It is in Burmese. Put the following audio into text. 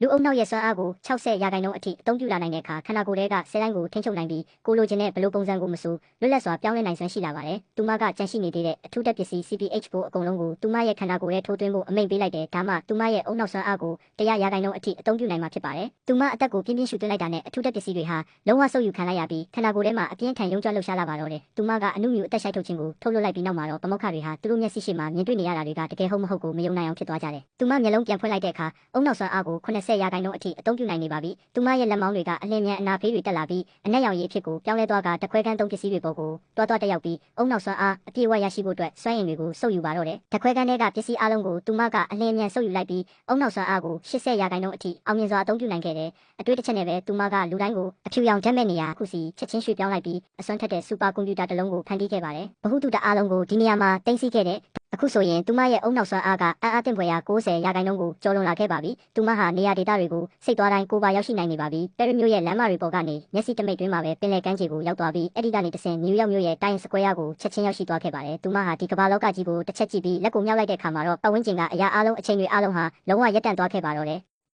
လူအုပ်နောက်ရဲ့စွမ်းအားကို60ရာခိုင်နှုန်းအထိအသုံးပြုလာနိုင်တဲ့အခါခန္ဓာကိုယ်ထဲကဆဲတိုင်းကိုထိန်းချုပ်နိုင်ပြီးကိုလိုချင်တဲ့ဘယ်လိုပုံစံကိုမဆိုလွတ်လပ်စွာပြောင်းလဲနိုင်စွမ်းရှိလာပါတယ်။သူမကကြန့်ရှိနေသေးတဲ့အထူးတက်ပစ္စည်း CPH ကိုအကုန်လုံးကိုသူမရဲ့ခန္ဓာကိုယ်ထဲထိုးသွင်းဖို့အမိန့်ပေးလိုက်တဲ့ဒါမှသူမရဲ့အုံနောက်စွမ်းအားကို100ရာခိုင်နှုန်းအထိအသုံးပြုနိုင်မှာဖြစ်ပါတယ်။သူမအသက်ကိုပြင်းပြင်းရှူသွင်းလိုက်တာနဲ့အထူးတက်ပစ္စည်းတွေဟာလုံးဝဆုပ်ယူခံလိုက်ရပြီးခန္ဓာကိုယ်ထဲမှာအပြင်းထန်ရုံးကြွလှုပ်ရှားလာပါတော့တယ်။သူမကအနုမြူအသက်ရှိုက်ထုတ်ခြင်းကိုထုတ်လွှတ်လိုက်ပြီးနောက်မှာတော့ပမောက္ခတွေဟာသူတို့မျက်စိရှိမှမြင်တွေ့နေရတာတွေကတကယ်ဟုတ်မဟုတ်ကိုမယုံနိုင်အောင်ဖြစ်သွားကြတယ်။သူမမျက်လုံးပြန်ဖွင့်လိုက်တဲ့အခါအုံနောက်စွမ်းအားကို80ရာခိုင်နှုန်းအထိအသုံးပြုနိုင်နေပါပြီ။သူမရဲ့လက်မောင်းတွေကအလင်းမြန်အနာဖေးတွေတက်လာပြီးအနက်ရောင်ရည်အဖြစ်ကိုပြောင်းလဲသွားကတခွဲကန်းသုံးပစ္စည်းတွေပေါ်ကိုတွားတက်ရောက်ပြီးအုံနောက်စွမ်းအားအပြည့်အဝရရှိဖို့အတွက်စွမ်းအင်တွေကိုစုပ်ယူပါတော့တယ်။တခွဲကန်းတွေကပစ္စည်းအလုံးကိုသူမကအလင်းမြန်စုပ်ယူလိုက်ပြီးအုံနောက်စွမ်းအားကို80ရာခိုင်နှုန်းအထိအောင်မြင်စွာအသုံးပြုနိုင်ခဲ့တယ်။အတွေ့အချက်နဲ့ပဲသူမကလူတိုင်းကိုအဖြူရောင်ဓာတ်မဲ့နေရာခုစီချက်ချင်းရွှေ့ပြောင်းလိုက်ပြီးအစွမ်းထက်တဲ့စူပါကွန်ပျူတာတစ်လုံးကိုဖန်တီးခဲ့ပါတယ်။ဗဟုသုတအားလုံးကိုဒီနေရာမှာတင်စီခဲ့တဲ့အခုဆိုရင်သူမရဲ့အုံနောက်စွမ်းအားကအံ့အားသင့်ဖွယ်ရာ90ရာခိုင်နှုန်းကိုကျော်လွန်လာခဲ့ပါပြီ။သူမဟာနေရာဒေသတွေကိုစိတ်သွားတိုင်းကိုယ်ပါရောက်ရှိနိုင်နေပါပြီ။ပဲရစ်မြို့ရဲ့လမ်းမတွေပေါ်ကနေမျက်စိတမိတ်တွင်းမှာပဲပင်လယ်ကမ်းခြေကိုရောက်သွားပြီးအဲ့ဒီကနေတဆင့်နယူးယောက်မြို့ရဲ့တိုင်းစကွဲယာကိုချက်ချင်းရောက်ရှိသွားခဲ့ပါတယ်။သူမဟာဒီကမ္ဘာလောကကြီးကိုတစ်ချက်ကြည့်ပြီးလက်ကိုမြောက်လိုက်တဲ့အခါမှာတော့ပတ်ဝန်းကျင်ကအရာအလုံးအချိန်တွေအလုံးဟာလုံးဝရပ်တန့်သွားခဲ့ပါတော့တယ်